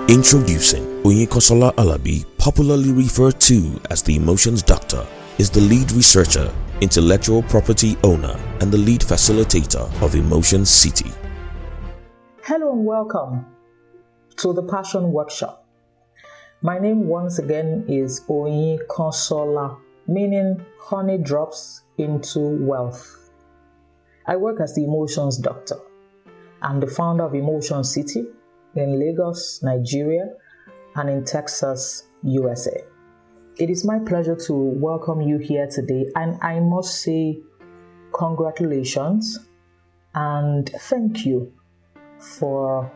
Introducing Oyinkansola Alabi, popularly referred to as the Emotions Doctor, is the lead researcher, intellectual property owner, and the lead facilitator of Emotions City. Hello and welcome to the Passion Workshop. My name once again is Oyinkansola, meaning honey drops into wealth. I work as the Emotions Doctor. I'm the founder of Emotions City in Lagos, Nigeria, and in Texas, USA. It is my pleasure to welcome you here today, and I must say congratulations and thank you for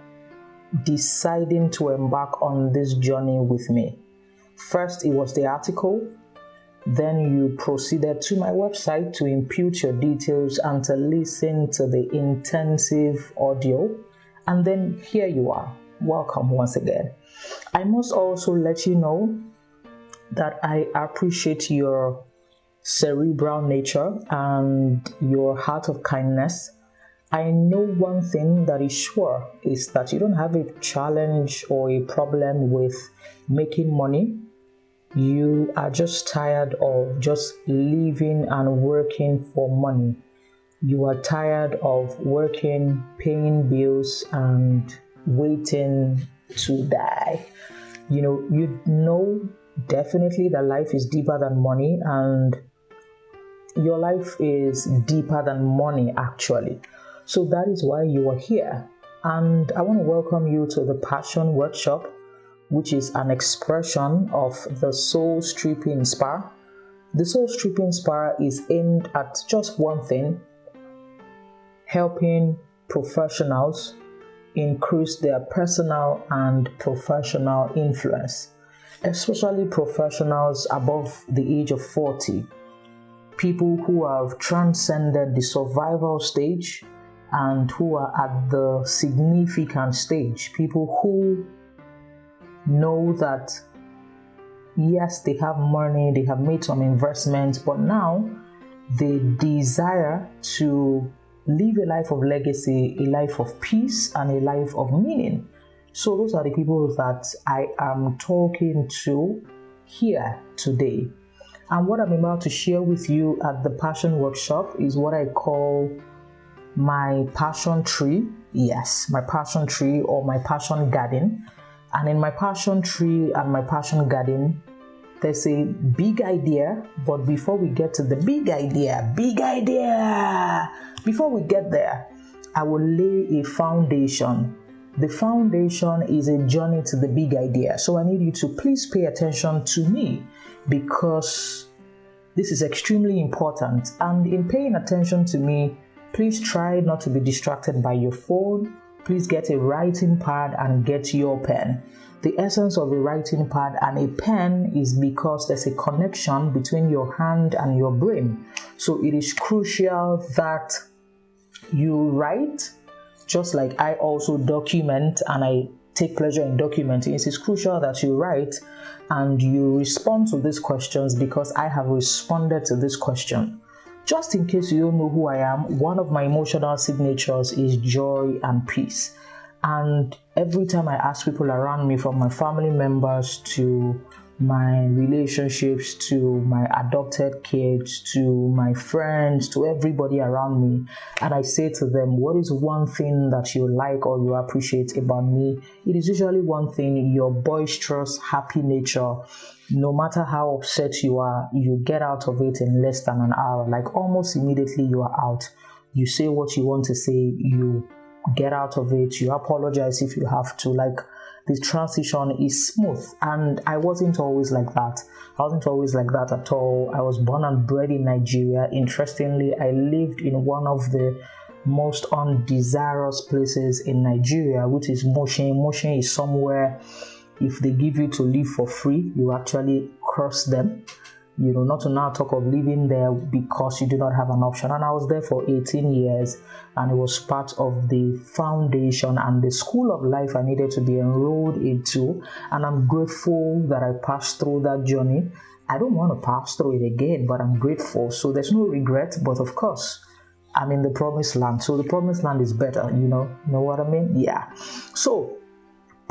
deciding to embark on this journey with me. First, it was the article, then you proceeded to my website to input your details and to listen to the intensive audio. And then here you are. Welcome once again. I must also let you know that I appreciate your cerebral nature and your heart of kindness. I know one thing that is sure is that you don't have a challenge or a problem with making money. You are just tired of just living and working for money. You are tired of working, paying bills, and waiting to die. You know definitely that life is deeper than money, and your life is deeper than money actually. So that is why you are here. And I want to welcome you to the Passion Workshop, which is an expression of the Soul Stripping Spa. The Soul Stripping Spa is aimed at just one thing: helping professionals increase their personal and professional influence, especially professionals above the age of 40, people who have transcended the survival stage and who are at the significant stage, people who know that yes, they have money, they have made some investments, but now they desire to live a life of legacy, a life of peace, and a life of meaning. So those are the people that I am talking to here today. And what I'm about to share with you at the Passion Workshop is what I call my passion tree. Yes, my passion tree or my passion garden. And in my passion tree and my passion garden, there's a big idea, but before we get to the big idea, before we get there, I will lay a foundation. The foundation is a journey to the big idea. So I need you to please pay attention to me, because this is extremely important. And in paying attention to me, please try not to be distracted by your phone. Please get a writing pad and get your pen. The essence of a writing pad and a pen is because there's a connection between your hand and your brain. So it is crucial that you write, just like I also document and I take pleasure in documenting. It is crucial that you write and you respond to these questions, because I have responded to this question. Just in case you don't know who I am, one of my emotional signatures is joy and peace. And every time I ask people around me, from my family members to my relationships to my adopted kids to my friends to everybody around me, and I say to them, what is one thing that you like or you appreciate about me? It is usually one thing: your boisterous, happy nature. No matter how upset you are, you get out of it in less than an hour. Like almost immediately you are out. You say what you want to say, you get out of it, you apologize if you have to. Like, the transition is smooth. And I wasn't always like that. I wasn't always like that at all. I was born and bred in Nigeria. Interestingly, I lived in one of the most undesirous places in Nigeria, which is Mushin. Mushin is somewhere, if they give you to live for free, you actually curse them. Not to now talk of living there because you do not have an option. And I was there for 18 years, and it was part of the foundation and the school of life I needed to be enrolled into. And I'm grateful that I passed through that journey. I don't want to pass through it again, but I'm grateful. So there's no regret, but of course, I'm in the promised land. So the promised land is better, you know what I mean? Yeah. So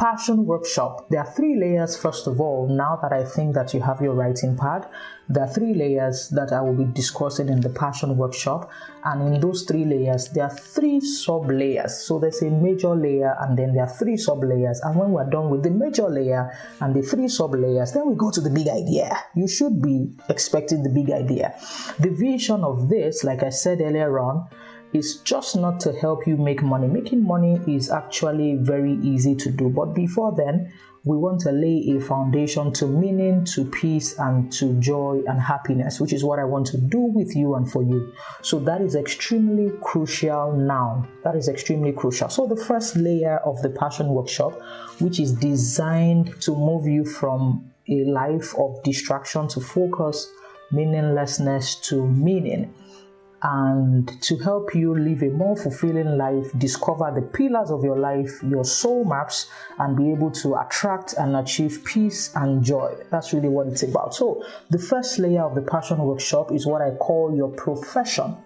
Passion Workshop. There are 3 layers, first of all. Now that I think that you have your writing pad, there are 3 layers that I will be discussing in the Passion Workshop. And in those 3 layers, there are 3 sub-layers. So there's a major layer and then there are 3 sub-layers. And when we're done with the major layer and the 3 sub-layers, then we go to the big idea. You should be expecting the big idea. The vision of this, like I said earlier on, is just not to help you make money. Making money is actually very easy to do. But before then, we want to lay a foundation to meaning, to peace, and to joy and happiness, which is what I want to do with you and for you. So that is extremely crucial now. That is extremely crucial. So the first layer of the Passion Workshop, which is designed to move you from a life of distraction to focus, meaninglessness to meaning, and to help you live a more fulfilling life, discover the pillars of your life, your soul maps, and be able to attract and achieve peace and joy. That's really what it's about. So the first layer of the Passion Workshop is what I call your profession.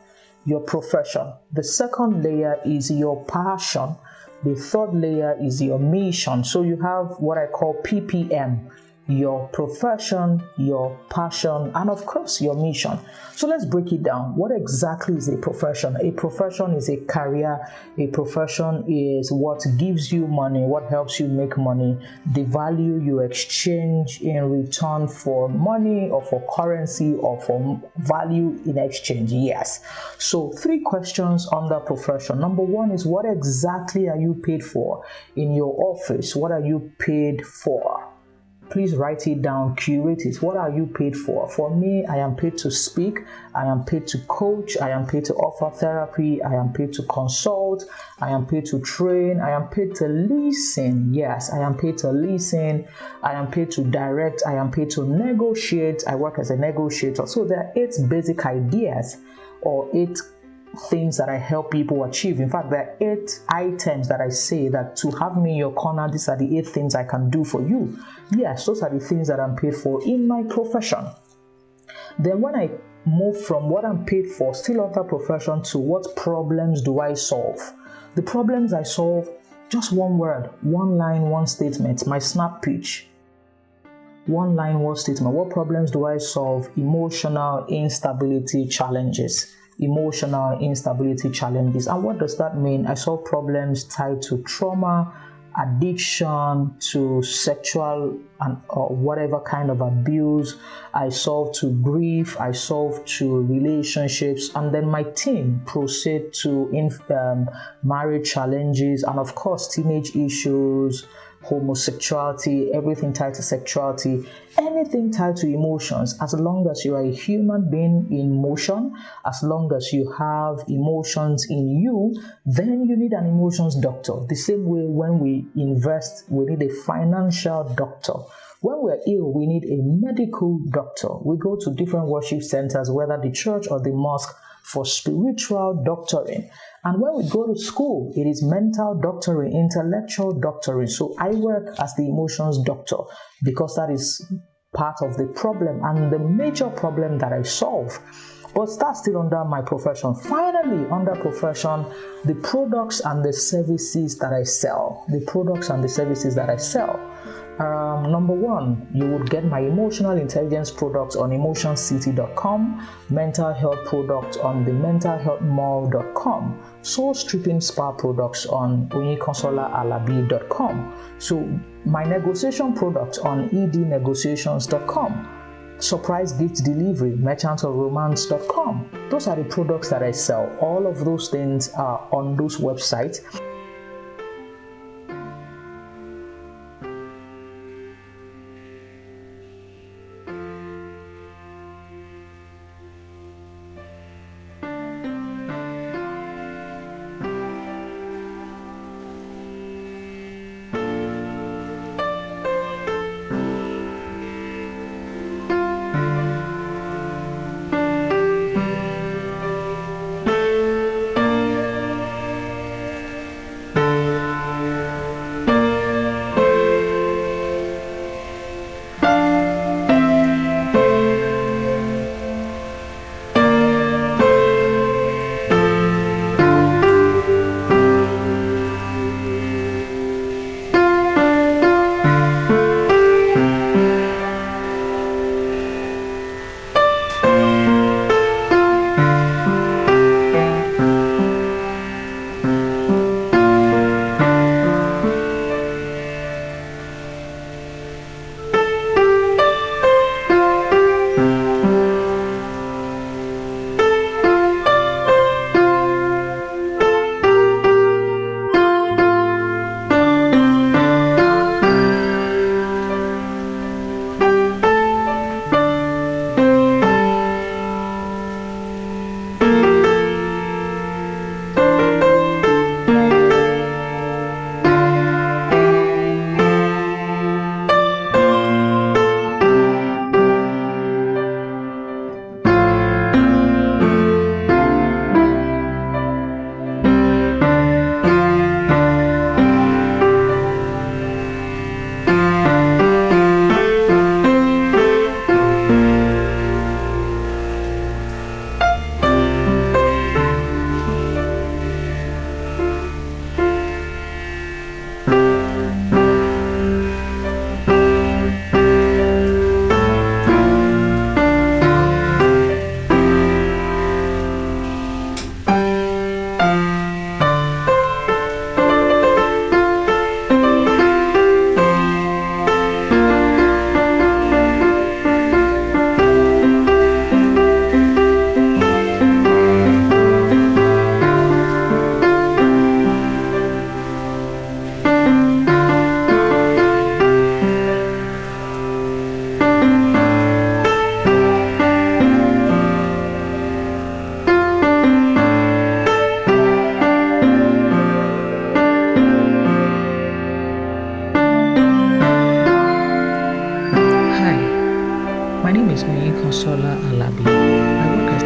Your profession. The second layer is your passion. The third layer is your mission. So you have what I call PPM. Your profession, your passion, and of course your mission. So let's break it down. What exactly is a profession? A profession is a career. A profession is what gives you money, what helps you make money, the value you exchange in return for money or for currency or for value in exchange. Yes. So 3 questions under profession. Number 1 is, what exactly are you paid for in your office? What are you paid for? Please write it down, curate it. What are you paid for? For me, I am paid to speak, I am paid to coach, I am paid to offer therapy, I am paid to consult, I am paid to train, I am paid to listen. Yes, I am paid to listen, I am paid to direct, I am paid to negotiate. I work as a negotiator. So there are 8 basic ideas or 8 things that I help people achieve. In fact, there are 8 items that I say that to have me in your corner, these are the 8 things I can do for you. Yes, those are the things that I'm paid for in my profession. Then when I move from what I'm paid for, still under profession, to what problems do I solve? The problems I solve, just one word, one line, one statement, my snap pitch. One line, one statement. What problems do I solve? Emotional instability challenges. Emotional instability challenges. And what does that mean? I solve problems tied to trauma, addiction, to sexual and or whatever kind of abuse. I solve to grief, I solve to relationships, and then my team proceed to marriage challenges, and of course teenage issues, homosexuality, everything tied to sexuality, anything tied to emotions. As long as you are a human being in motion, as long as you have emotions in you, then you need an emotions doctor. The same way when we invest, we need a financial doctor. When we're ill, we need a medical doctor. We go to different worship centers, whether the church or the mosque, for spiritual doctoring. And when we go to school, it is mental doctoring, intellectual doctoring. So I work as the emotions doctor because that is part of the problem and the major problem that I solve. But that's still under my profession. Finally, under profession, the products and the services that I sell. The products and the services that I sell. Number 1, you would get my emotional intelligence products on emotioncity.com, mental health products on the mentalhealthmall.com, soul stripping spa products on oyinkansolalabi.com. So my negotiation products on ednegotiations.com. Surprise gift delivery, merchantofromance.com. Those are the products that I sell. All of those things are on those websites. Kosola Alabi. I work as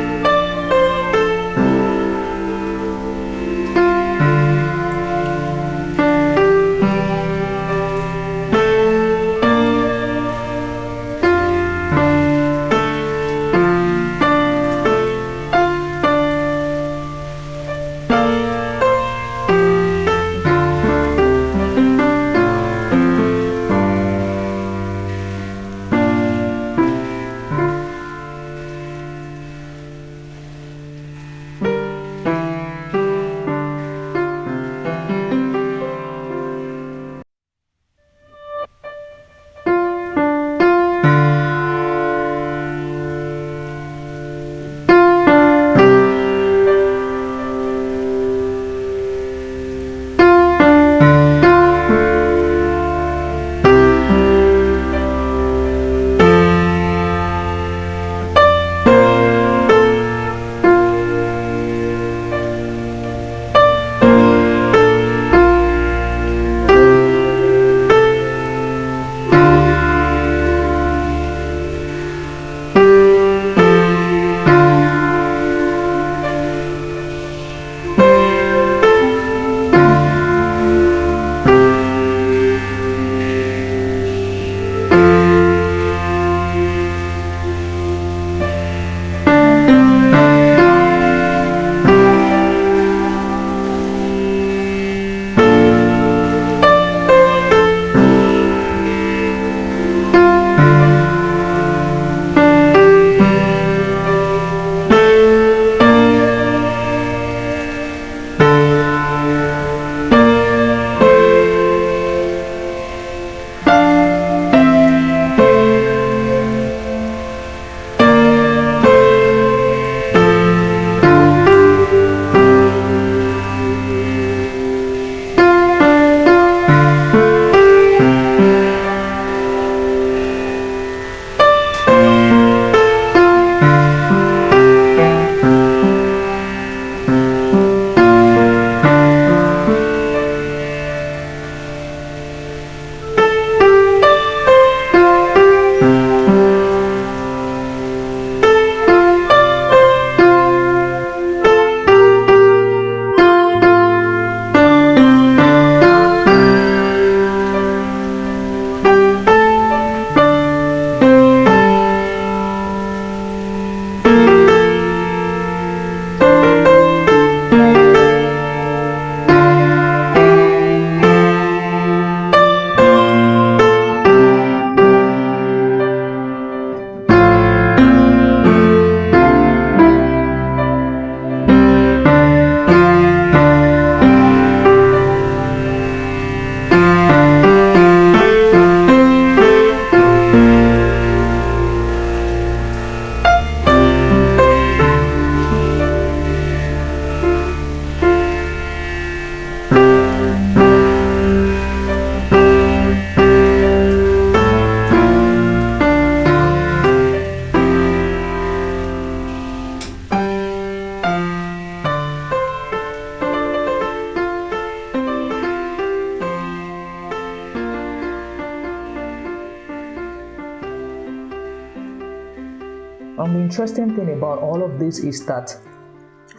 And the interesting thing about all of this is that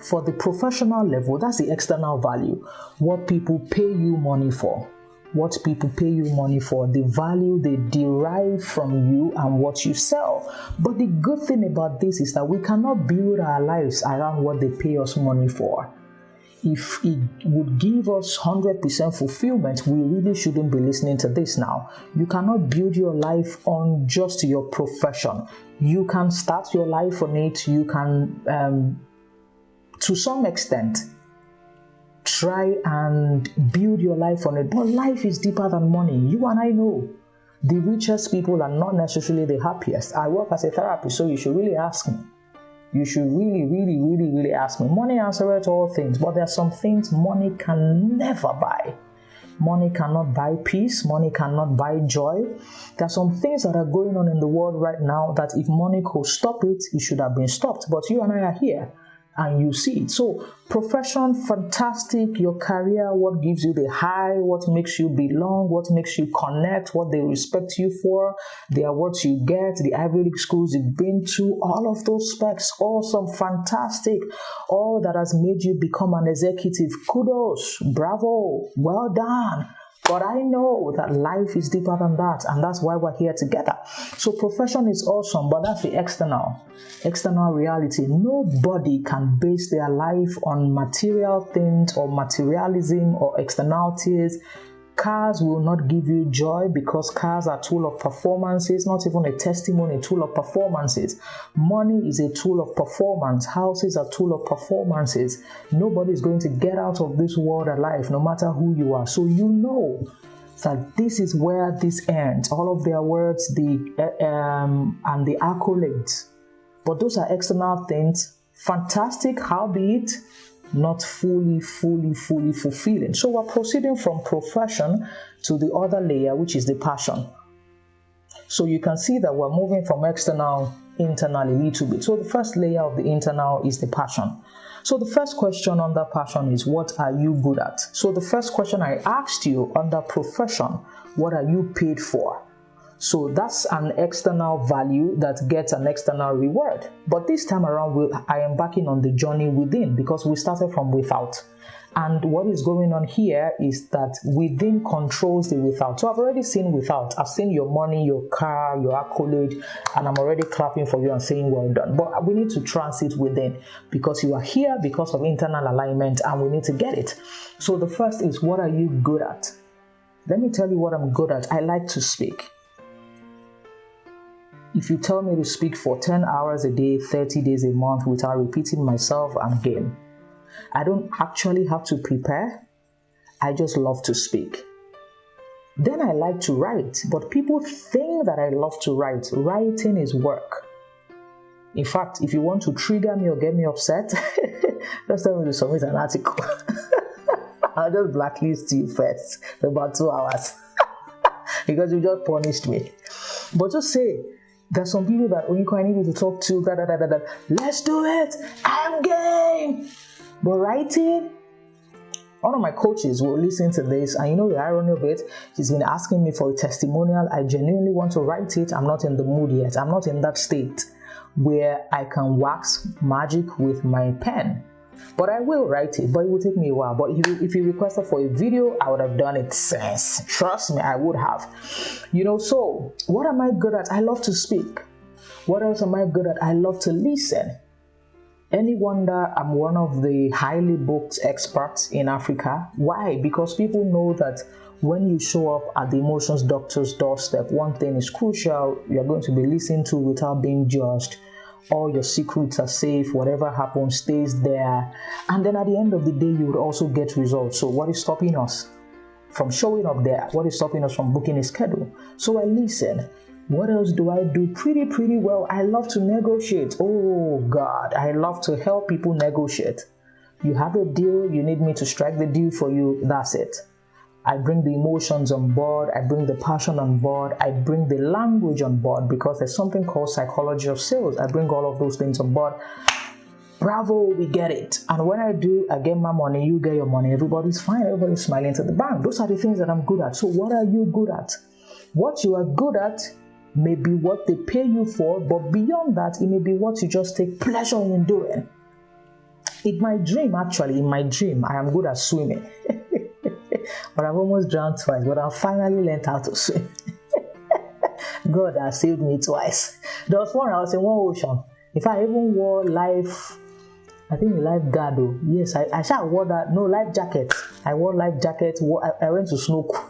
for the professional level, that's the external value, what people pay you money for. What people pay you money for, the value they derive from you and what you sell. But the good thing about this is that we cannot build our lives around what they pay us money for. If it would give us 100% fulfillment, we really shouldn't be listening to this now. You cannot build your life on just your profession. You can start your life on it. You can, to some extent, try and build your life on it. But life is deeper than money. You and I know the richest people are not necessarily the happiest. I work as a therapist, so you should really ask me. You should really ask me. Money answers all things, but there are some things money can never buy. Money cannot buy peace. Money cannot buy joy. There are some things that are going on in the world right now that if money could stop it, it should have been stopped. But you and I are here. and you see it. So profession, fantastic. Your career, what gives you the high, what makes you belong, what makes you connect, what they respect you for, the awards you get, the Ivy League schools you've been to, all of those specs, awesome, fantastic. All that has made you become an executive. Kudos, bravo, well done. But I know that life is deeper than that, and that's why we're here together. So profession is awesome, but that's the external reality. Nobody can base their life on material things or materialism or externalities. Cars will not give you joy because cars are a tool of performances, not even a testimony, a tool of performances. Money is a tool of performance. Houses are a tool of performances. Nobody is going to get out of this world alive, no matter who you are. So you know that this is where this ends. All of the awards, and the accolades. But those are external things. Fantastic, howbeit not fully fulfilling. So we're proceeding from profession to the other layer, which is the passion. So you can see that we're moving from external, internal a little bit. So the first layer of the internal is the passion. So the first question under passion is, what are you good at? So the first question I asked you under profession, what are you paid for? So that's an external value that gets an external reward. But this time around, I am backing on the journey within, because we started from without. And what is going on here is that within controls the without. So I've already seen without. I've seen your money, your car, your accolade, and I'm already clapping for you and saying well done. But we need to transit within, because you are here because of internal alignment and we need to get it. So the first is, what are you good at? Let me tell you what I'm good at. I like to speak. If you tell me to speak for 10 hours a day, 30 days a month without repeating myself, I'm game. I don't actually have to prepare. I just love to speak. Then I like to write, but people think that I love to write. Writing is work. In fact, if you want to trigger me or get me upset, just tell me to submit an article. I'll just blacklist you first for about 2 hours because you just punished me. But just say, there's some people that Onyinka, I need you to talk to, let's do it, I'm game. But writing, one of my coaches will listen to this, and you know the irony of it, he's been asking me for a testimonial. I genuinely want to write it. I'm not in the mood yet. I'm not in that state where I can wax magic with my pen. But I will write it, but it will take me a while. But if you requested for a video, I would have done it since. Trust me, I would have. So what am I good at? I love to speak. What else am I good at? I love to listen. Any wonder I'm one of the highly booked experts in Africa? Why? Because people know that when you show up at the emotions doctor's doorstep, one thing is crucial: you're going to be listened to without being judged. All your secrets are safe. Whatever happens stays there. And then at the end of the day, you would also get results. So what is stopping us from showing up there? What is stopping us from booking a schedule? So I listen. What else do I do pretty well? I love to negotiate. Oh God, I love to help people negotiate. You have a deal, you need me to strike the deal for you, that's it. I bring the emotions on board, I bring the passion on board, I bring the language on board, because there's something called psychology of sales. I bring all of those things on board. Bravo, we get it. And when I do, I get my money, you get your money, everybody's fine, everybody's smiling to the bank. Those are the things that I'm good at. So what are you good at? What you are good at may be what they pay you for, but beyond that, it may be what you just take pleasure in doing. In my dream, I am good at swimming. But I've almost drowned twice, but I've finally learned how to swim. God has saved me twice. There was one, I was in one ocean. If I even wore life guard. Yes, I shall wore that. No, life jacket. I wore life jacket. I went to snorkel.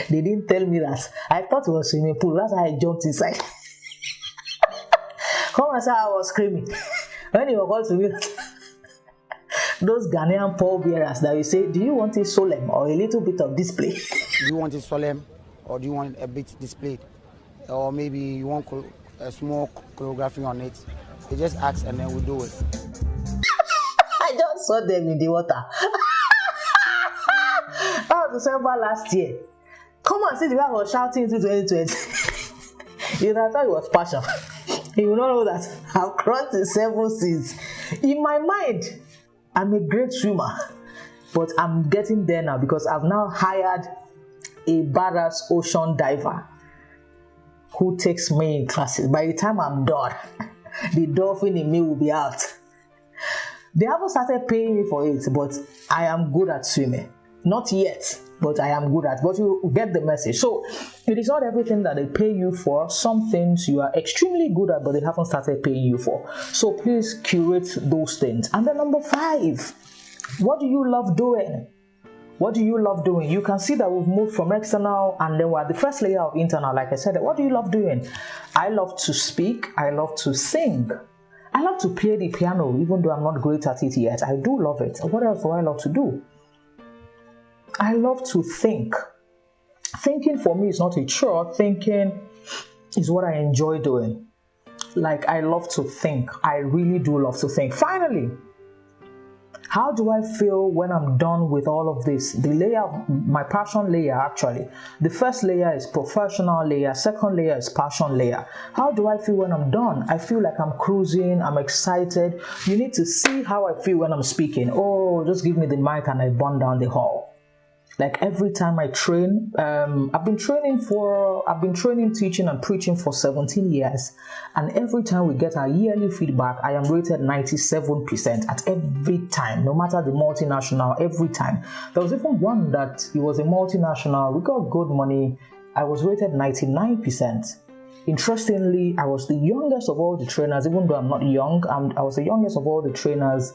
They didn't tell me that. I thought it was swimming pool. That's how I jumped inside. Come and say I was screaming. When you were called to me, those Ghanaian pallbearers that you say, do you want it solemn or a little bit of display? Do you want it solemn or do you want a bit displayed? Or maybe you want a small choreography on it? They just ask and then we do it. I just saw them in the water. That was December last year. Come and see the way I was shouting into 2020. You know, I thought it was passion. You will not know that I've crossed the 7 seas. In my mind, I'm a great swimmer, but I'm getting there now because I've now hired a badass ocean diver who takes me in classes. By the time I'm done, the dolphin in me will be out. They haven't started paying me for it, but I am good at swimming. Not yet, but I am good at. But you get the message. So it is not everything that they pay you for. Some things you are extremely good at, but they haven't started paying you for. So please curate those things. And then number 5, what do you love doing? What do you love doing? You can see that we've moved from external and then we're at the first layer of internal. Like I said, what do you love doing? I love to speak. I love to sing. I love to play the piano, even though I'm not great at it yet. I do love it. What else do I love to do? I love to think. Thinking for me is not a chore. Thinking is what I enjoy doing. Like, I love to think. I really do love to think. Finally, how do I feel when I'm done with all of this? The layer, my passion layer actually. The first layer is professional layer. Second layer is passion layer. How do I feel when I'm done? I feel like I'm cruising. I'm excited. You need to see how I feel when I'm speaking. Oh, just give me the mic and I burn down the hall. Like every time I train, I've been training, teaching and preaching for 17 years. And every time we get our yearly feedback, I am rated 97% at every time, no matter the multinational, every time. There was even one that it was a multinational, we got good money. I was rated 99%. Interestingly, I was the youngest of all the trainers, even though I'm not young. I was the youngest of all the trainers.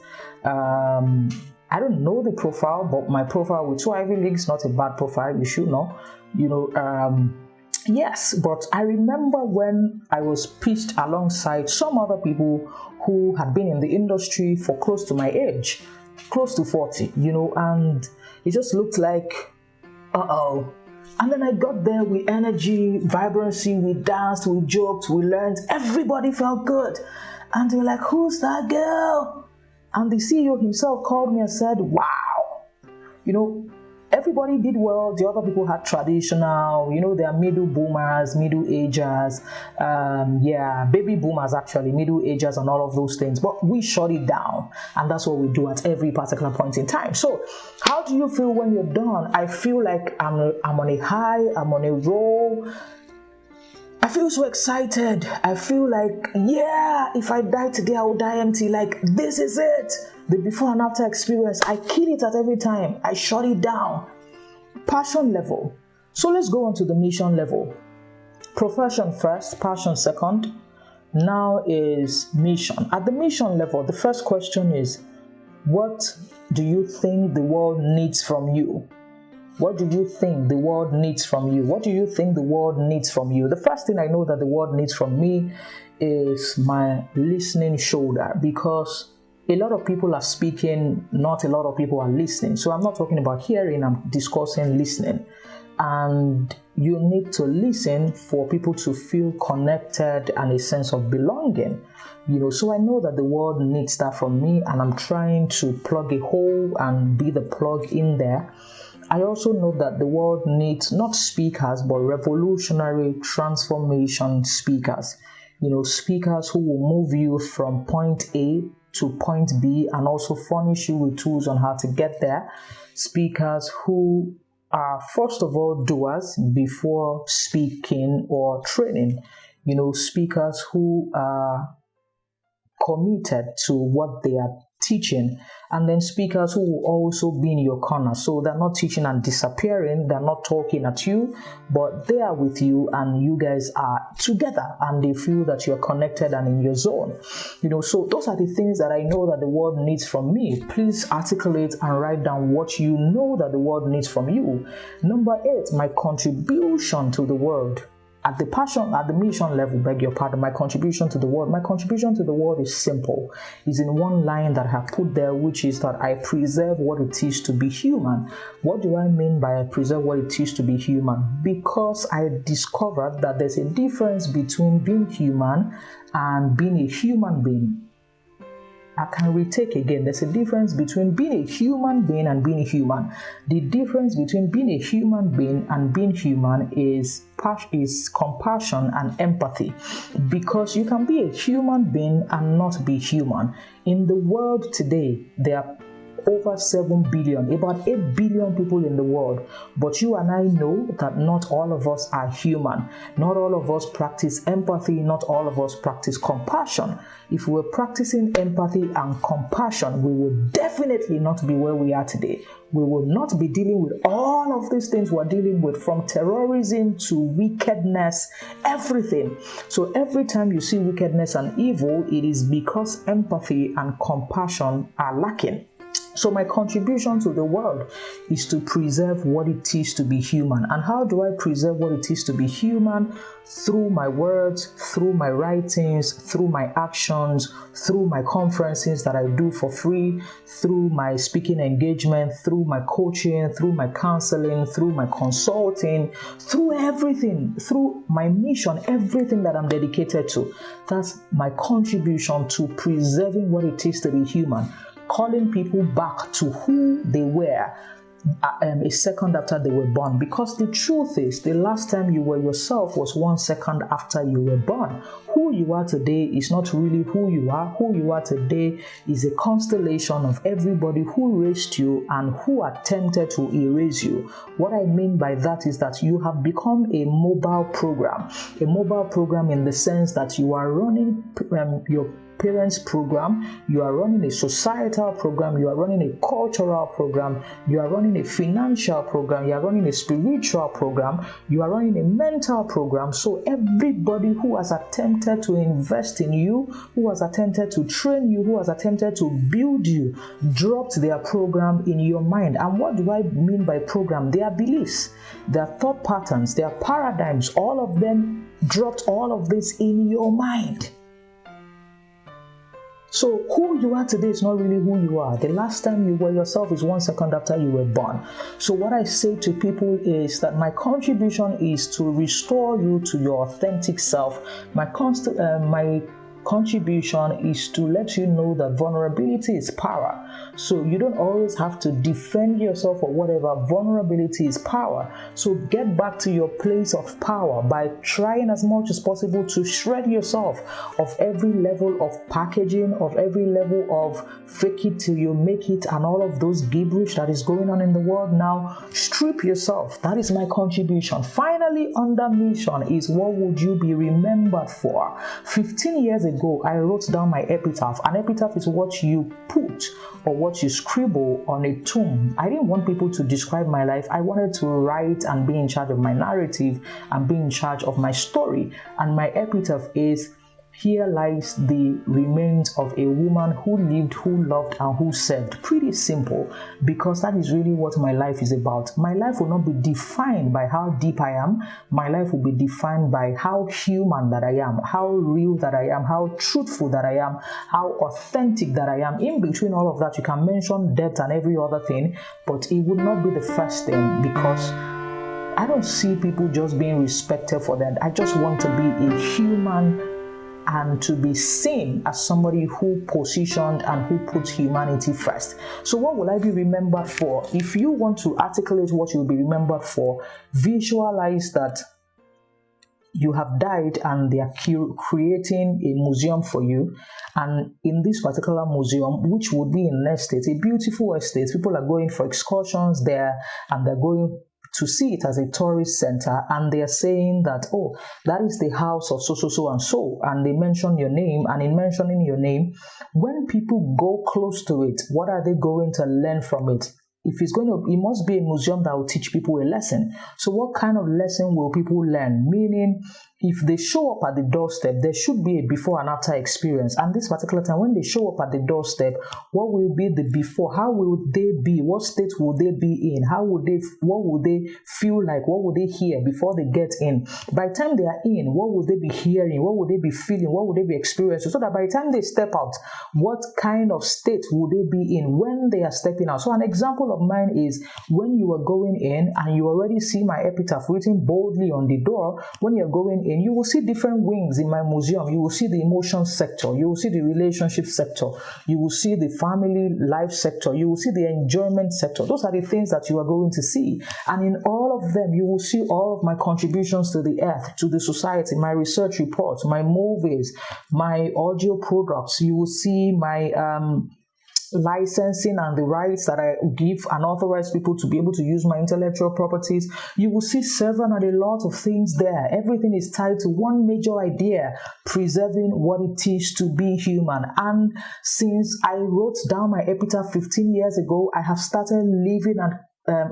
I don't know the profile, but my profile with 2 Ivy Leagues, not a bad profile, you should know. Yes, but I remember when I was pitched alongside some other people who had been in the industry for close to my age, close to 40, and it just looked like, uh-oh. And then I got there with energy, vibrancy, we danced, we joked, we learned, everybody felt good. And they were like, who's that girl? And the CEO himself called me and said, wow, everybody did well. The other people had traditional, they are middle boomers, middle agers, baby boomers actually, middle agers and all of those things. But we shut it down. And that's what we do at every particular point in time. So how do you feel when you're done? I feel like I'm on a high, I'm on a roll. I feel so excited. I feel like, if I die today, I will die empty. Like, this is it. The before and after experience, I kill it at every time. I shut it down. Passion level. So let's go on to the mission level. Profession first, passion second. Now is mission. At the mission level, the first question is, what do you think the world needs from you? What do you think the world needs from you? What do you think the world needs from you? The first thing I know that the world needs from me is my listening shoulder, because a lot of people are speaking, not a lot of people are listening. So I'm not talking about hearing, I'm discussing listening. And you need to listen for people to feel connected and a sense of belonging. So I know that the world needs that from me, and I'm trying to plug a hole and be the plug in there. I also know that the world needs not speakers, but revolutionary transformation speakers. Speakers who will move you from point A to point B and also furnish you with tools on how to get there. Speakers who are, first of all, doers before speaking or training. Speakers who are committed to what they are teaching, and then speakers who will also be in your corner. So they're not teaching and disappearing, they're not talking at you, but they are with you and you guys are together and they feel that you're connected and in your zone. So those are the things that I know that the world needs from me. Please articulate and write down what you know that the world needs from you. Number 8, my contribution to the world. At the mission level, my contribution to the world. My contribution to the world is simple. It's in one line that I have put there, which is that I preserve what it is to be human. What do I mean by I preserve what it is to be human? Because I discovered that there's a difference between being human and being a human being. I can retake again. There's a difference between being a human being and being human. The difference between being a human being and being human is compassion and empathy. Because you can be a human being and not be human. In the world today, there are over 7 billion, about 8 billion people in the world. But you and I know that not all of us are human. Not all of us practice empathy. Not all of us practice compassion. If we were practicing empathy and compassion, we would definitely not be where we are today. We will not be dealing with all of these things we're dealing with, from terrorism to wickedness, everything. So every time you see wickedness and evil, it is because empathy and compassion are lacking. So my contribution to the world is to preserve what it is to be human. And how do I preserve what it is to be human? Through my words, through my writings, through my actions, through my conferences that I do for free, through my speaking engagement, through my coaching, through my counseling, through my consulting, through everything, through my mission, everything that I'm dedicated to. That's my contribution to preserving what it is to be human. Calling people back to who they were a second after they were born. Because the truth is, the last time you were yourself was 1 second after you were born. Who you are today is not really who you are. Who you are today is a constellation of everybody who raised you and who attempted to erase you. What I mean by that is that you have become a mobile program. A mobile program in the sense that you are running your parents program, you are running a societal program, you are running a cultural program, you are running a financial program, you are running a spiritual program, you are running a mental program. So everybody who has attempted to invest in you, who has attempted to train you, who has attempted to build you, dropped their program in your mind. And what do I mean by program? Their beliefs, their thought patterns, their paradigms, all of them dropped all of this in your mind. So who you are today is not really who you are. The last time you were yourself is 1 second after you were born. So what I say to people is that my contribution is to restore you to your authentic self. My contribution is to let you know that vulnerability is power. So you don't always have to defend yourself or whatever. Vulnerability is power. So get back to your place of power by trying as much as possible to shred yourself of every level of packaging, of every level of fake it till you make it, and all of those gibberish that is going on in the world now. Strip yourself. That is my contribution. Finally, under mission is what would you be remembered for? 15 years ago, I wrote down my epitaph. An epitaph is what you put or what you scribble on a tomb. I didn't want people to describe my life. I wanted to write and be in charge of my narrative and be in charge of my story. And my epitaph is, here lies the remains of a woman who lived, who loved, and who served. Pretty simple, because that is really what my life is about. My life will not be defined by how deep I am. My life will be defined by how human that I am, how real that I am, how truthful that I am, how authentic that I am. In between all of that, you can mention depth and every other thing, but it would not be the first thing, because I don't see people just being respected for that. I just want to be a human and to be seen as somebody who positioned and who put humanity first. So what will I be remembered for? If you want to articulate what you'll be remembered for, visualize that you have died and they are creating a museum for you. And in this particular museum, which would be in an estate, a beautiful estate, people are going for excursions there and they're going to see it as a tourist center, and they are saying that, oh, that is the house of so and so, and they mention your name, and in mentioning your name, when people go close to it, what are they going to learn from it? If it's going to, it must be a museum that will teach people a lesson. So what kind of lesson will people learn? Meaning, if they show up at the doorstep, there should be a before and after experience. And this particular time, when they show up at the doorstep, what will be the before? How will they be? What state will they be in? What will they feel like? What will they hear before they get in? By the time they are in, what will they be hearing? What will they be feeling? What will they be experiencing? So that by the time they step out, what kind of state will they be in when they are stepping out? So an example of mine is when you are going in and you already see my epitaph written boldly on the door. When you're going in, you will see different wings in my museum. You will see the emotion sector, you will see the relationship sector, you will see the family life sector, you will see the enjoyment sector. Those are the things that you are going to see. And in all of them, you will see all of my contributions to the earth, to the society, my research reports, my movies, my audio products. You will see my licensing and the rights that I give and authorize people to be able to use my intellectual properties. You will see several and a lot of things there. Everything is tied to one major idea: preserving what it is to be human. And since I wrote down my epitaph 15 years ago, I have started living and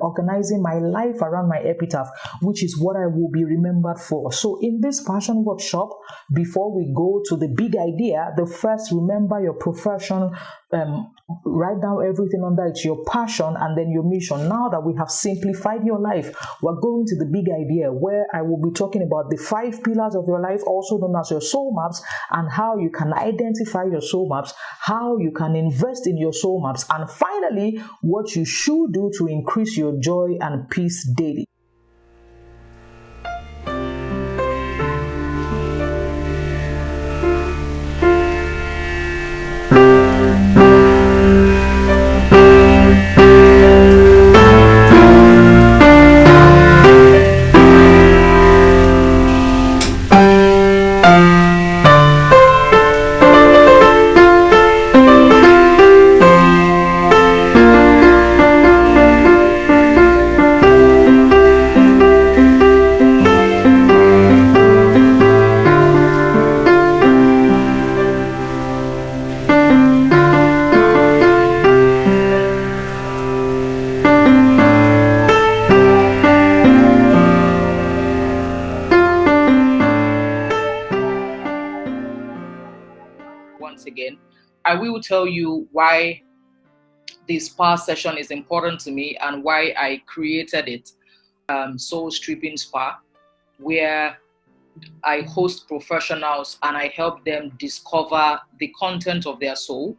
organizing my life around my epitaph, which is what I will be remembered for. So in this passion workshop, before we go to the big idea, the first, remember your profession, write down everything under it, your passion, and then your mission. Now that we have simplified your life, we're going to the big idea, where I will be talking about the 5 pillars of your life, also known as your soul maps, and how you can identify your soul maps, how you can invest in your soul maps, and finally, what you should do to increase your joy and peace daily. Once again, I will tell you why this spa session is important to me and why I created it. Soul Stripping Spa, where I host professionals and I help them discover the content of their soul.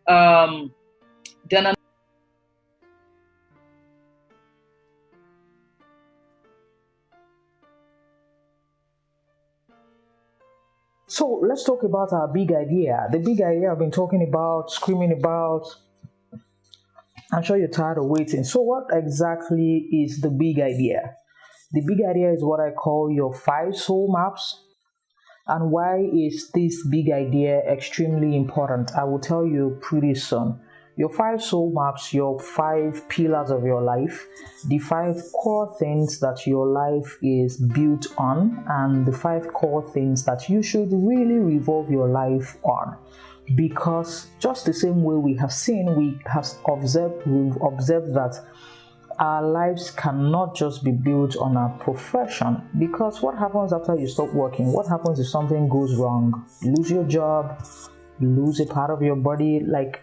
Then So let's talk about our big idea. The big idea I've been talking about, screaming about. I'm sure you're tired of waiting. So what exactly is the big idea? The big idea is what I call your 5 soul maps. And why is this big idea extremely important? I will tell you pretty soon. Your 5 soul maps, your 5 pillars of your life, the 5 core things that your life is built on, and the 5 core things that you should really revolve your life on. Because just the same way we have seen, we've observed that our lives cannot just be built on our profession. Because what happens after you stop working? What happens if something goes wrong? You lose your job, you lose a part of your body. Like,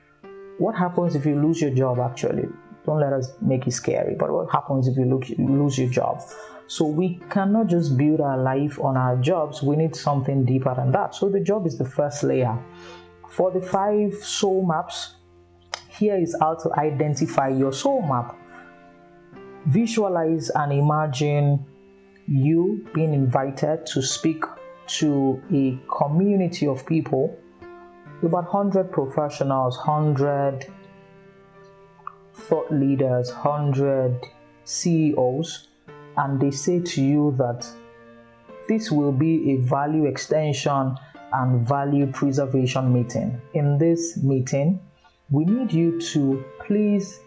what happens if you lose your job actually? Don't let us make it scary, but what happens if you lose your job? So we cannot just build our life on our jobs. We need something deeper than that. So the job is the first layer. For the 5 soul maps, here is how to identify your soul map. Visualize and imagine you being invited to speak to a community of people, about 100 professionals, 100 thought leaders, 100 CEOs, and they say to you that this will be a value extension and value preservation meeting. In this meeting, we need you to please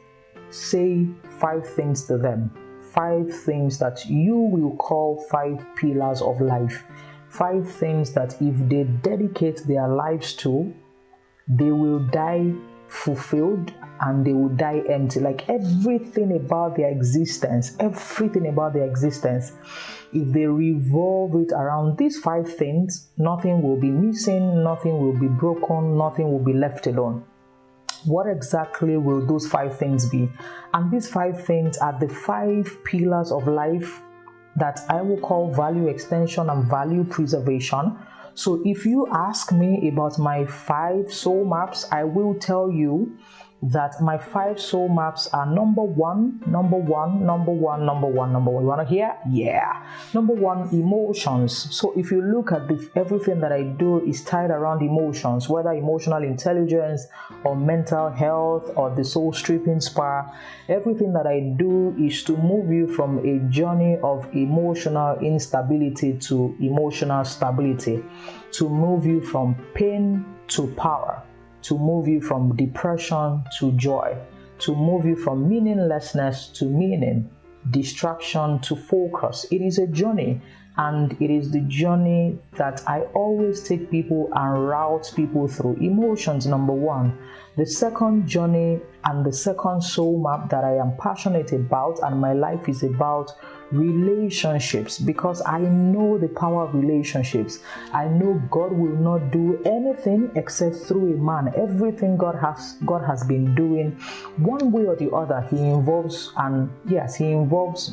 say 5 things to them. 5 things that you will call 5 pillars of life. 5 things that if they dedicate their lives to, they will die fulfilled and they will die empty. Like everything about their existence, if they revolve it around these 5 things, nothing will be missing, nothing will be broken, nothing will be left alone. What exactly will those 5 things be? And these 5 things are the 5 pillars of life that I will call value extension and value preservation. So if you ask me about my 5 soul maps, I will tell you that my 5 soul maps are number one. You want to hear? Yeah. Number 1, emotions. So if you look at everything that I do is tied around emotions, whether emotional intelligence or mental health or the soul stripping spa, everything that I do is to move you from a journey of emotional instability to emotional stability, to move you from pain to power, to move you from depression to joy, to move you from meaninglessness to meaning, distraction to focus. It is a journey, and it is the journey that I always take people and route people through. Emotions, number 1. The second journey and the second soul map that I am passionate about and my life is about relationships, because I know the power of relationships. I know God will not do anything except through a man. Everything God has been doing one way or the other, he involves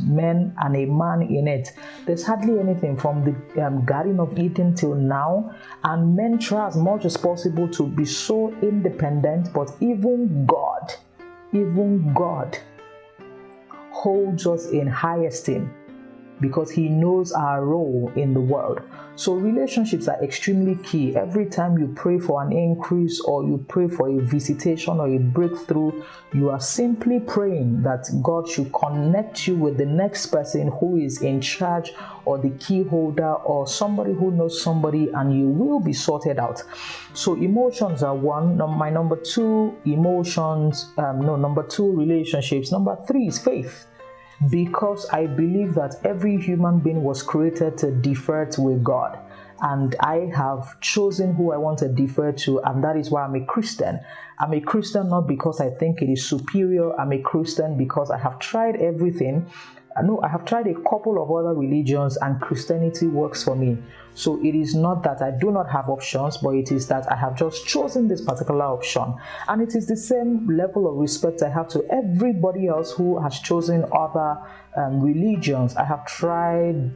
men and a man in it. There's hardly anything from the Garden of Eden till now, and men try as much as possible to be so independent, but even God holds us in high esteem because he knows our role in the world. So relationships are extremely key. Every time you pray for an increase or you pray for a visitation or a breakthrough, you are simply praying that God should connect you with the next person who is in charge or the key holder or somebody who knows somebody, and you will be sorted out. So emotions are 1. My number 2, number 2, relationships. Number 3 is faith. Because I believe that every human being was created to defer with God, and I have chosen who I want to defer to, and that is why I'm a Christian. I'm a Christian not because I think it is superior. I'm a Christian because I have tried everything. I have tried a couple of other religions, and Christianity works for me. So it is not that I do not have options, but it is that I have just chosen this particular option. And it is the same level of respect I have to everybody else who has chosen other religions. I have tried,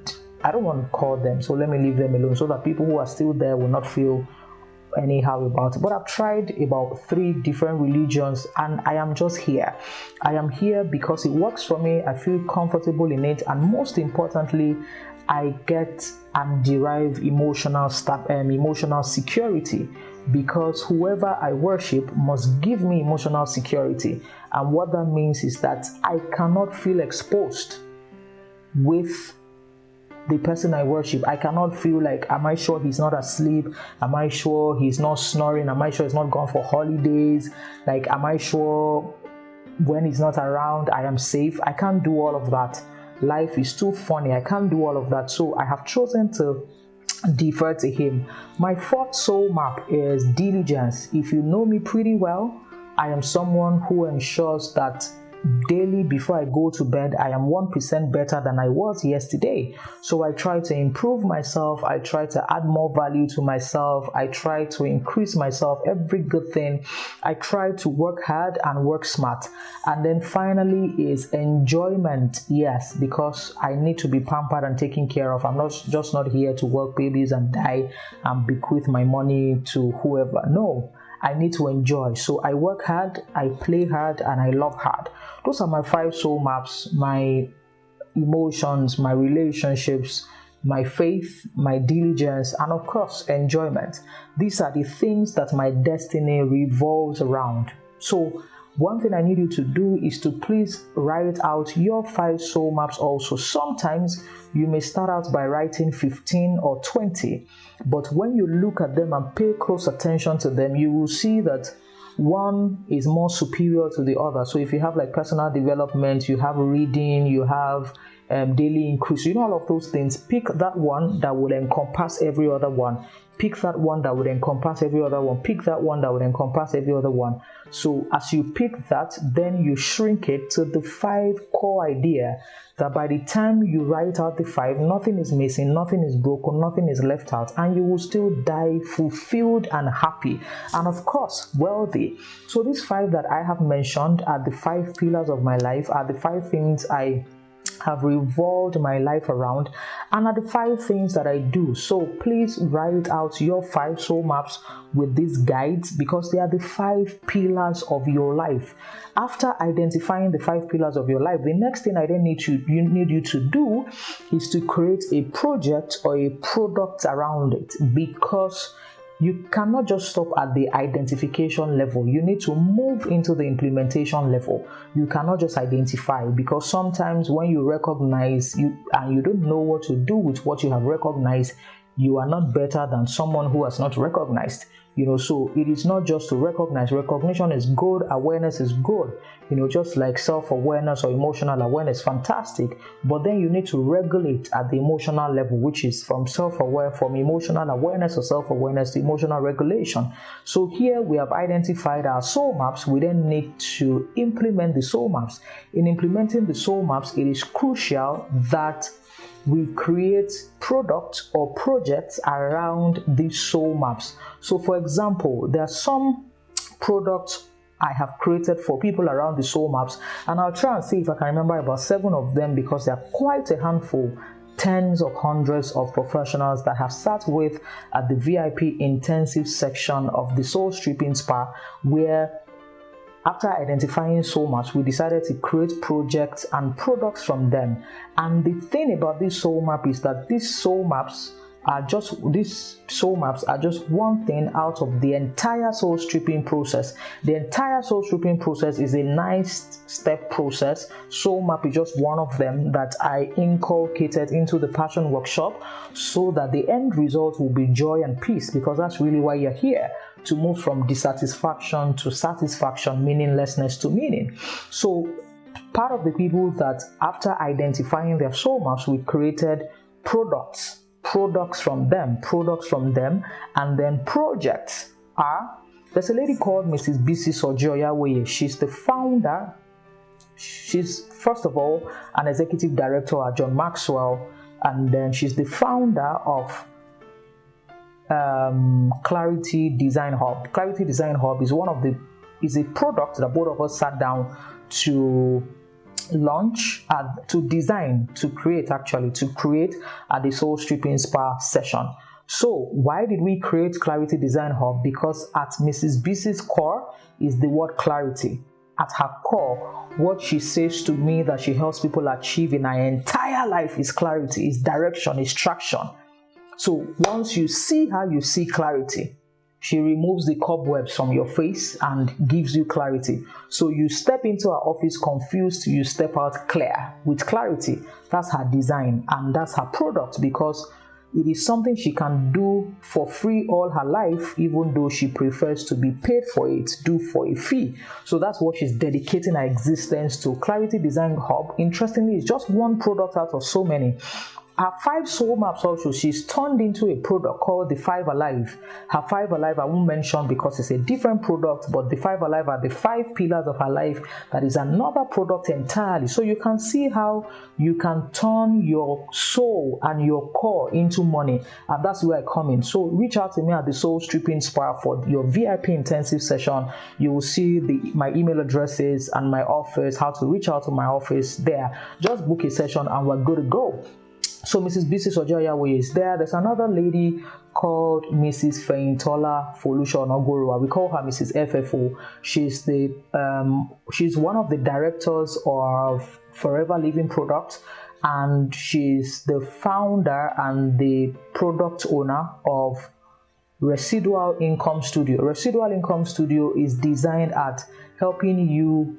I don't want to call them, so let me leave them alone so that people who are still there will not feel anyhow about it. But I've tried about 3 different religions, and I am just here. I am here because it works for me. I feel comfortable in it, and most importantly, I get and derive emotional security, because whoever I worship must give me emotional security. And what that means is that I cannot feel exposed with the person I worship. I cannot feel like, am I sure he's not asleep? Am I sure he's not snoring? Am I sure he's not gone for holidays? Like, am I sure when he's not around I am safe? I can't do all of that. Life is too funny. I can't do all of that. So I have chosen to defer to him. My 4th soul map is diligence. If you know me pretty well, I am someone who ensures that daily before I go to bed, I am 1% better than I was yesterday. So I try to improve myself. I try to add more value to myself. I try to increase myself, every good thing. I try to work hard and work smart. And then finally is enjoyment. Yes, because I need to be pampered and taken care of. I'm not here to work babies and die and bequeath my money to whoever. No, I need to enjoy. So I work hard, I play hard, and I love hard. Those are my 5 soul maps: my emotions, my relationships, my faith, my diligence, and of course, enjoyment. These are the things that my destiny revolves around. So one thing I need you to do is to please write out your 5 soul maps also. Sometimes you may start out by writing 15 or 20, but when you look at them and pay close attention to them, you will see that one is more superior to the other. So if you have like personal development, you have reading, you have daily increase, all of those things, pick that one that will encompass every other one. Pick that one that would encompass every other one. Pick that one that would encompass every other one. So as you pick that, then you shrink it to the 5 core idea that by the time you write out the 5, nothing is missing, nothing is broken, nothing is left out, and you will still die fulfilled and happy, and of course, wealthy. So these 5 that I have mentioned are the 5 pillars of my life, are the 5 things I have revolved my life around, and are the 5 things that I do. So please write out your 5 soul maps with these guides, because they are the 5 pillars of your life. After identifying the 5 pillars of your life, the next thing I then need you to do is to create a project or a product around it, because you cannot just stop at the identification level. You need to move into the implementation level. You cannot just identify, because sometimes when you recognize and you don't know what to do with what you have recognized, you are not better than someone who has not recognized. So it is not just to recognize. Recognition is good, awareness is good, just like self-awareness or emotional awareness, fantastic. But then you need to regulate at the emotional level, which is from emotional awareness or self-awareness to emotional regulation. So here we have identified our soul maps. We then need to implement the soul maps. In implementing the soul maps, it is crucial that we create products or projects around these soul maps. So for example, there are some products I have created for people around the soul maps, and I'll try and see if I can remember about 7 of them, because there are quite a handful, tens of hundreds of professionals that have sat with at the VIP intensive section of the Soul Stripping Spa, where after identifying soul maps, we decided to create projects and products from them. And the thing about this soul map is that these soul maps are just one thing out of the entire soul stripping process. The entire soul stripping process is a 9-step process. Soul map is just one of them that I inculcated into the passion workshop, so that the end result will be joy and peace, because that's really why you're here, to move from dissatisfaction to satisfaction, meaninglessness to meaning. So part of the people that after identifying their soul maps, we created products from them, and then projects are, there's a lady called Mrs. Bisi Sojoyawoye. She's the founder. She's first of all an executive director at John Maxwell, and then she's the founder of Clarity Design Hub. Clarity Design Hub is is a product that both of us sat down to launch, to create at the Soul Stripping Spa session. So why did we create Clarity Design Hub? Because at Mrs. Bisi's core is the word clarity. At her core, what she says to me that she helps people achieve in her entire life is clarity, is direction, is traction. So once you see her, you see clarity. She removes the cobwebs from your face and gives you clarity. So you step into her office confused, you step out clear with clarity. That's her design and that's her product, because it is something she can do for free all her life, even though she prefers to be paid for it, do for a fee. So that's what she's dedicating her existence to. Clarity Design Hub, interestingly, is just one product out of so many. Her 5 soul maps also, she's turned into a product called the 5 Alive. Her 5 Alive I won't mention because it's a different product, but the 5 Alive are the 5 pillars of her life. That is another product entirely. So you can see how you can turn your soul and your core into money, and that's where I come in. So reach out to me at the Soul Stripping Spa for your VIP intensive session. You will see my email addresses and my office, how to reach out to my office there. Just book a session and we're good to go. So Mrs. Bisi Sojoyawoye is there. There's another lady called Mrs. Feintola Folusha Onogorua. We call her Mrs. FFO. She's one of the directors of Forever Living Products, and she's the founder and the product owner of Residual Income Studio. Residual Income Studio is designed at helping you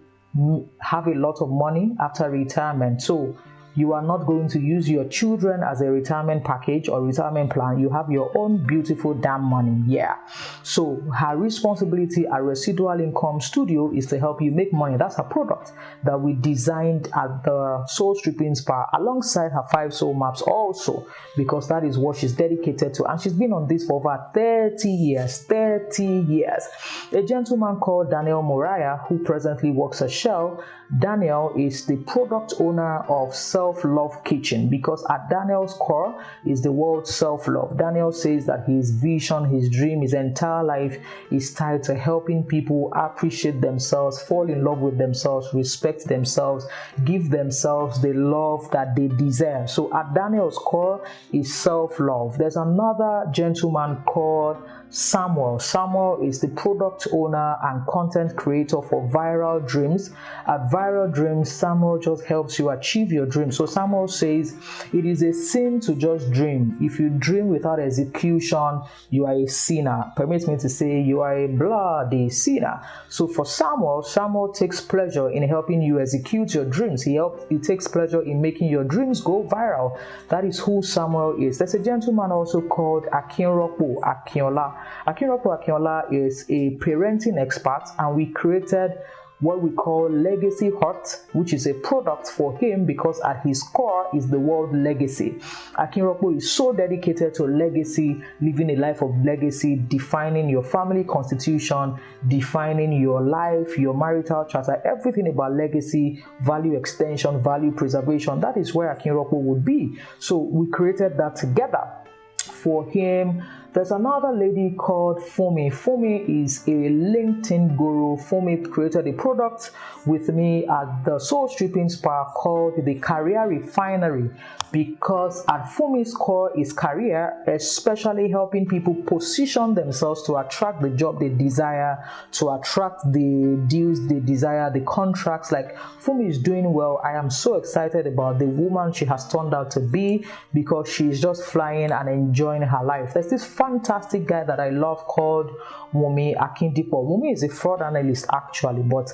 have a lot of money after retirement. So you are not going to use your children as a retirement package or retirement plan. You have your own beautiful damn money. Yeah. So her responsibility at Residual Income Studio is to help you make money. That's her product that we designed at the Soul Stripping Spa alongside her 5 soul maps also, because that is what she's dedicated to. And she's been on this for over 30 years. 30 years. A gentleman called Daniel Moriah, who presently works at Shell. Daniel is the product owner of self-love kitchen, because at Daniel's core is the word self-love. Daniel says that his vision, his dream, his entire life is tied to helping people appreciate themselves, fall in love with themselves, respect themselves, give themselves the love that they deserve. So at Daniel's core is self-love. There's another gentleman called Samuel. Samuel is the product owner and content creator for Viral Dreams. At Viral Dreams, Samuel just helps you achieve your dreams. So Samuel says it is a sin to just dream. If you dream without execution, you are a sinner. Permit me to say you are a bloody sinner. So for Samuel, Samuel takes pleasure in helping you execute your dreams. He takes pleasure in making your dreams go viral. That is who Samuel is. There's a gentleman also called Akinropo Akinola. Akinropo Akinola is a parenting expert, and we created what we call Legacy Hut, which is a product for him because at his core is the word legacy. Akinropo is so dedicated to legacy, living a life of legacy, defining your family constitution, defining your life, your marital charter, everything about legacy, value extension, value preservation. That is where Akinropo would be. So we created that together for him. There's another lady called Fumi. Fumi is a LinkedIn guru. Fumi created a product with me at the Soul Stripping Spa called the Career Refinery, because at Fumi's core is career, especially helping people position themselves to attract the job they desire, to attract the deals they desire, the contracts. Like, Fumi is doing well. I am so excited about the woman she has turned out to be, because she's just flying and enjoying her life. There's this fantastic guy that I love called Wumi Akindipo. Wumi is a fraud analyst actually, but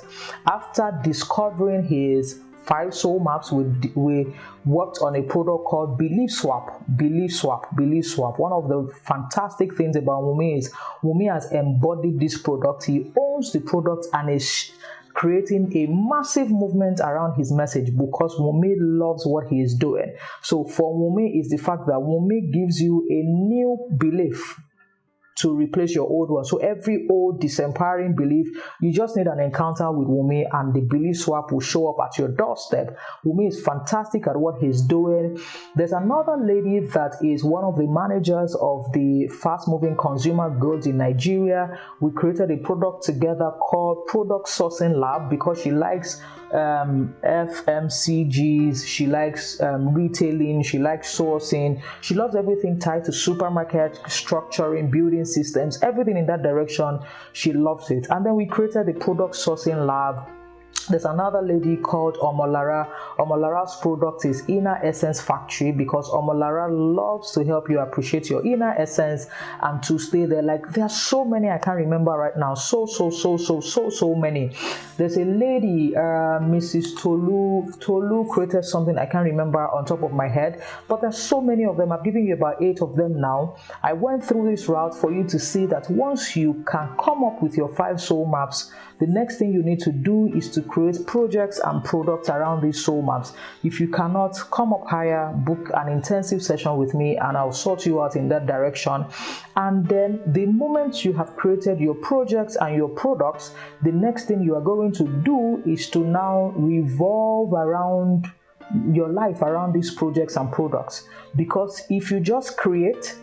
after discovering his 5 soul maps, we worked on a product called Belief Swap. One of the fantastic things about Wumi is Wumi has embodied this product. He owns the product and is creating a massive movement around his message, because Wumi loves what he is doing. So for Wumi is the fact that Wumi gives you a new belief to replace your old one. So every old disempowering belief, you just need an encounter with Wumi and the belief swap will show up at your doorstep. Wumi is fantastic at what he's doing. There's another lady that is one of the managers of the fast-moving consumer goods in Nigeria. We created a product together called Product Sourcing Lab, because she likes FMCGs, she likes retailing, she likes sourcing, she loves everything tied to supermarket, structuring, building systems, everything in that direction. She loves it. And then we created the Product Sourcing Lab. There's another lady called Omolara. Omolara's product is Inner Essence Factory, because Omolara loves to help you appreciate your inner essence and to stay there. Like, there are so many I can't remember right now. So many. There's a lady, Mrs. Tolu created something I can't remember on top of my head, but there's so many of them. I've given you about 8 of them now. I went through this route for you to see that once you can come up with your 5 soul maps, the next thing you need to do is to create projects and products around these soul maps. If you cannot, come up higher, book an intensive session with me and I'll sort you out in that direction. And then the moment you have created your projects and your products, the next thing you are going to do is to now revolve around your life around these projects and products. Because if you just create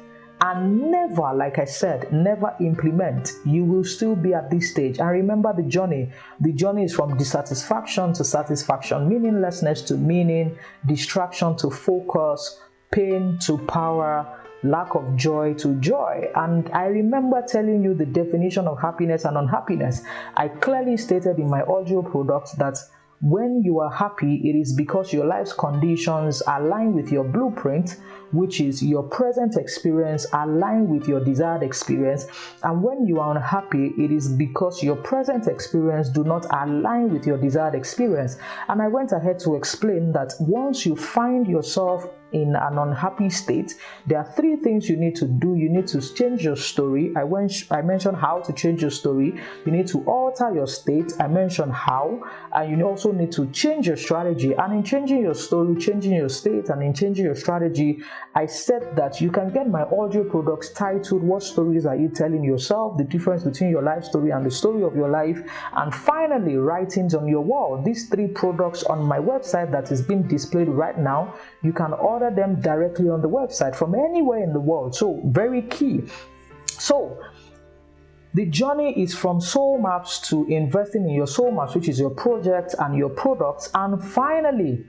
and never, like I said, never implement, you will still be at this stage. And remember the journey. The journey is from dissatisfaction to satisfaction, meaninglessness to meaning, distraction to focus, pain to power, lack of joy to joy. And I remember telling you the definition of happiness and unhappiness. I clearly stated in my audio product that when you are happy, it is because your life's conditions align with your blueprint, which is your present experience align with your desired experience. And when you are unhappy, it is because your present experience do not align with your desired experience. And I went ahead to explain that once you find yourself in an unhappy state, there are 3 things you need to do. You need to change your story. I mentioned how to change your story. You need to alter your state. I mentioned how. And you also need to change your strategy. And in changing your story, changing your state, and in changing your strategy, I said that you can get my audio products titled "What Stories Are You Telling Yourself?" The difference between your life story and the story of your life. And finally, Writings on Your Wall. These 3 products on my website that is being displayed right now. You can order them directly on the website from anywhere in the world. So very key. So the journey is from soul maps to investing in your soul maps, which is your project and your products, and finally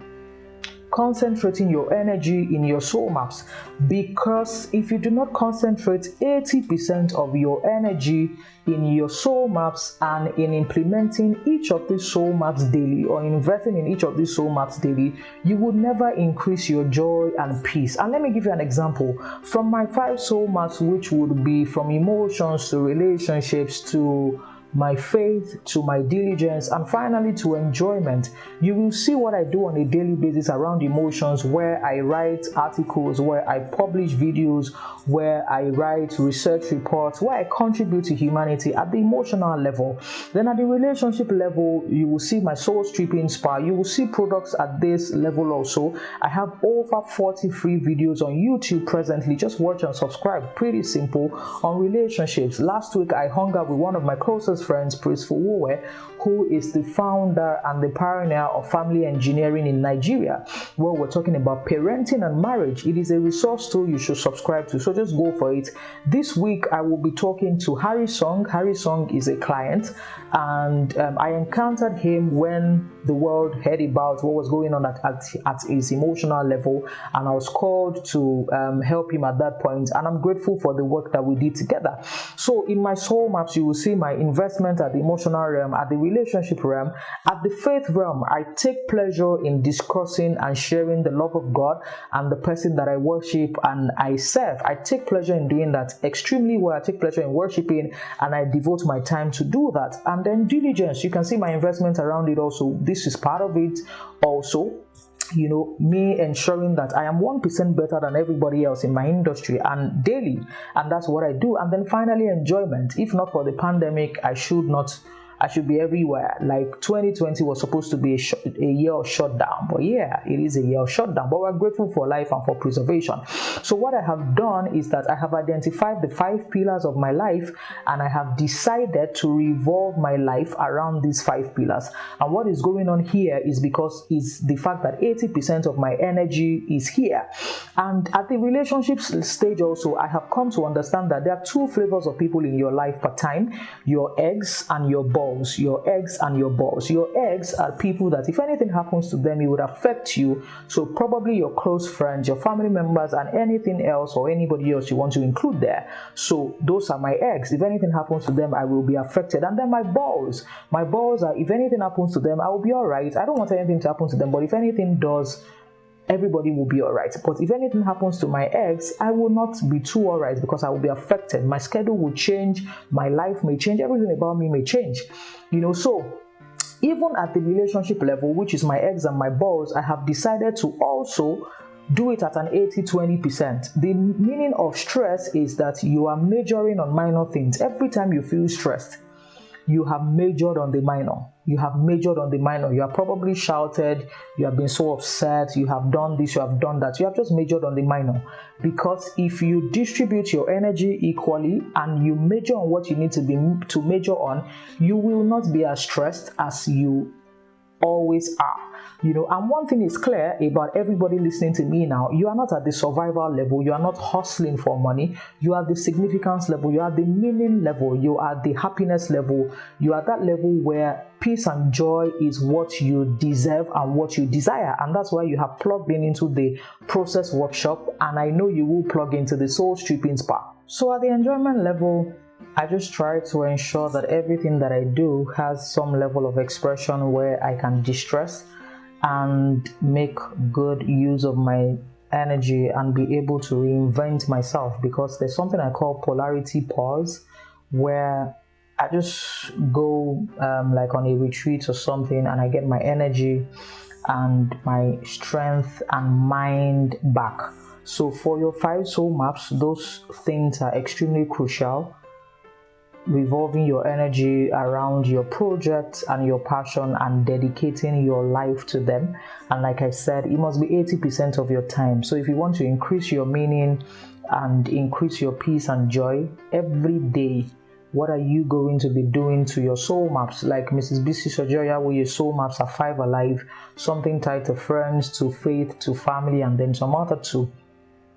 concentrating your energy in your soul maps. Because if you do not concentrate 80% of your energy in your soul maps and in implementing each of these soul maps daily, or investing in each of these soul maps daily, you would never increase your joy and peace. And let me give you an example from my 5 soul maps, which would be from emotions to relationships to my faith to my diligence, and finally to enjoyment. You will see what I do on a daily basis around emotions, where I write articles, where I publish videos, where I write research reports, where I contribute to humanity at the emotional level. Then at the relationship level, you will see my soul stripping spa. You will see products at this level also. I have over 40 free videos on YouTube presently. Just watch and subscribe. Pretty simple. On relationships, last week I hung out with one of my closest friends, Prince Fuwowe, who is the founder and the pioneer of family engineering in Nigeria, where we're talking about parenting and marriage. It is a resource tool you should subscribe to, so just go for it. This week I will be talking to Harry Song. Harry Song is a client, and I encountered him when the world heard about what was going on at his emotional level, and I was called to help him at that point, and I'm grateful for the work that we did together. So in my soul maps, you will see my investment at the emotional realm, at the relationship realm, at the faith realm. I take pleasure in discussing and sharing the love of God and the person that I worship and I serve. I take pleasure in doing that extremely well. I take pleasure in worshiping, and I devote my time to do that. And then diligence, you can see my investment around it also. This is part of it also. You know, me ensuring that I am 1% better than everybody else in my industry and daily, and that's what I do. And then finally, enjoyment. If not for the pandemic, I should be everywhere. Like 2020 was supposed to be a year of shutdown, but yeah, it is a year of shutdown, but we're grateful for life and for preservation. So what I have done is that I have identified the 5 pillars of my life, and I have decided to revolve my life around these 5 pillars. And what is going on here is because it's the fact that 80% of my energy is here. And at the relationships stage also, I have come to understand that there are 2 flavors of people in your life per time: your eggs and your balls. Your eggs and your balls. Your eggs are people that if anything happens to them, it would affect you. So probably your close friends, your family members, and anything else or anybody else you want to include there. So those are my eggs. If anything happens to them, I will be affected. And then my balls. My balls are, if anything happens to them, I will be all right. I don't want anything to happen to them, but if anything does, everybody will be all right. But if anything happens to my eggs, I will not be too all right, because I will be affected. My schedule will change, my life may change, everything about me may change. You know, so even at the relationship level, which is my eggs and my balls, I have decided to also do it at an 80-20%. The meaning of stress is that you are majoring on minor things. Every time you feel stressed, you have majored on the minor. You have majored on the minor. You have probably shouted, you have been so upset, you have done this, you have done that. You have just majored on the minor. Because if you distribute your energy equally and you major on what you need to major on, you will not be as stressed as you always are. You know, and one thing is clear about everybody listening to me now: you are not at the survival level, you are not hustling for money, you are at the significance level, you are at the meaning level, you are at the happiness level, you are at that level where peace and joy is what you deserve and what you desire. And that's why you have plugged into the process workshop, and I know you will plug into the soul stripping spa. So at the enjoyment level, I just try to ensure that everything that I do has some level of expression where I can distress and make good use of my energy and be able to reinvent myself, because there's something I call polarity pause, where I just go like on a retreat or something, and I get my energy and my strength and mind back. So for your 5 soul maps, those things are extremely crucial. Revolving your energy around your projects and your passion and dedicating your life to them. And like I said, it must be 80% of your time. So if you want to increase your meaning and increase your peace and joy every day, what are you going to be doing to your soul maps? Like Mrs. B.C. Sojoya, where your soul maps are 5 alive, something tied to friends, to faith, to family, and then some other 2.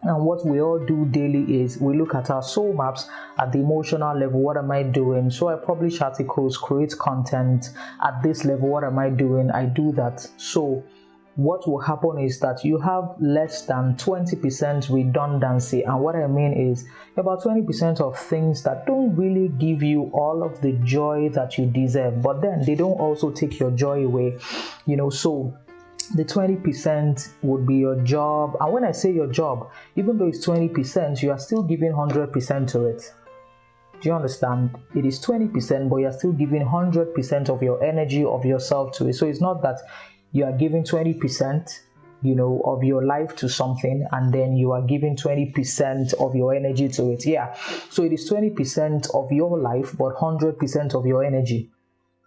And what we all do daily is we look at our soul maps at the emotional level. What am I doing? So I publish articles, create content at this level. What am I doing? I do that. So what will happen is that you have less than 20% redundancy. And what I mean is about 20% of things that don't really give you all of the joy that you deserve, but then they don't also take your joy away, so the 20% would be your job. And when I say your job, even though it's 20%, you are still giving 100% to it. Do you understand? It is 20%, but you're still giving 100% of your energy, of yourself to it. So it's not that you are giving 20%, of your life to something, and then you are giving 20% of your energy to it. Yeah. So it is 20% of your life, but 100% of your energy.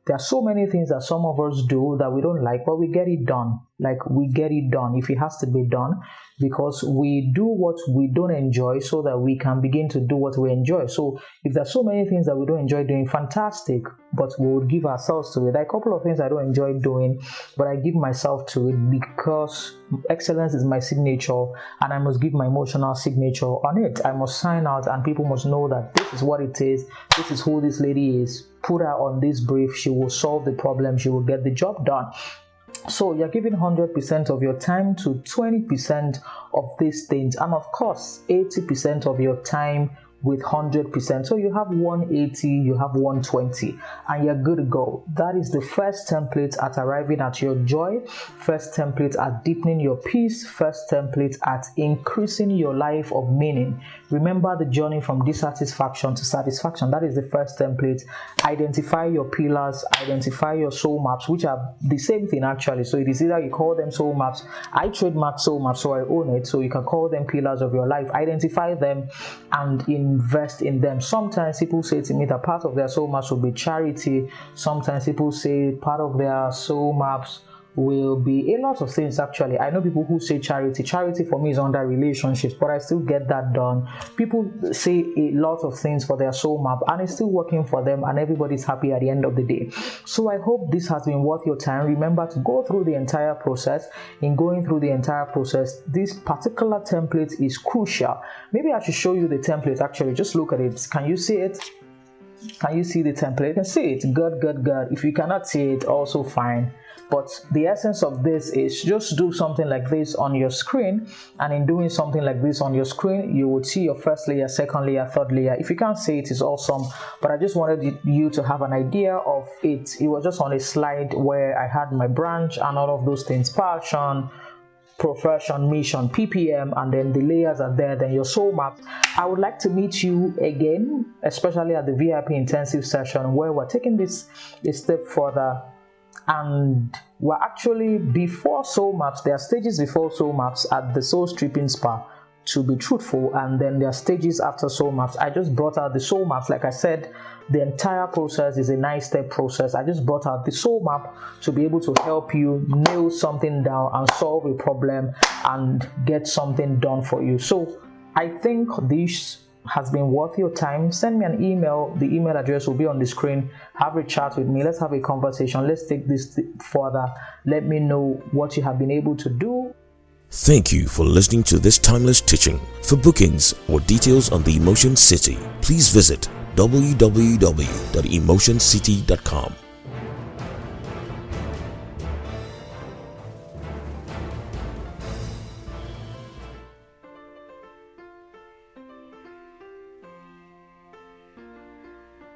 There are so many things that some of us do that we don't like, but we get it done. Like, we get it done if it has to be done, because we do what we don't enjoy so that we can begin to do what we enjoy. So if there's so many things that we don't enjoy doing, fantastic, but we would give ourselves to it. There are a couple of things I don't enjoy doing, but I give myself to it because excellence is my signature, and I must give my emotional signature on it. I must sign out, and people must know that this is what it is. This is who this lady is. Put her on this brief. She will solve the problem. She will get the job done. So you're giving 100% of your time to 20% of these things, and of course 80% of your time with 100%. So you have 180, you have 120, and you're good to go. That is the first template at arriving at your joy, first template at deepening your peace, first template at increasing your life of meaning. Remember the journey from dissatisfaction to satisfaction. That is the first template. Identify your pillars, identify your soul maps, which are the same thing actually. So it is either you call them soul maps. I trademark soul maps, so I own it. So you can call them pillars of your life. Identify them and invest in them. Sometimes people say to me that part of their soul maps will be charity. Sometimes people say part of their soul maps will be a lot of things. Actually, I know people who say charity for me is under relationships, but I still get that done. People say a lot of things for their soul map, and it's still working for them, and everybody's happy at the end of the day. So I hope this has been worth your time. Remember to go through the entire process. In going through the entire process, this particular template is crucial. Maybe I should show you the template. Actually, just look at it. Can you see it? Can you see the template? You can see it. Good. If you cannot see it, also fine. But the essence of this is just do something like this on your screen, and in doing something like this on your screen, you would see your first layer, second layer, third layer. If you can't see it, it's awesome, but I just wanted you to have an idea of it. It was just on a slide where I had my branch and all of those things: passion, profession, mission, PPM, and then the layers are there, then your soul map. I would like to meet you again, especially at the VIP intensive session, where we're taking this a step further. And we're actually before soul maps. There are stages before soul maps at the Soul Stripping Spa, to be truthful, and then there are stages after soul maps. I just brought out the soul maps. Like I said, the entire process is a 9-step process. I just brought out the soul map to be able to help you nail something down and solve a problem and get something done for you. So I think this has been worth your time. Send me an email. The email address will be on the screen. Have a chat with me. Let's have a conversation. Let's take this further. Let me know what you have been able to do. Thank you for listening to this timeless teaching. For bookings or details on the Emotion City, please visit www.emotioncity.com.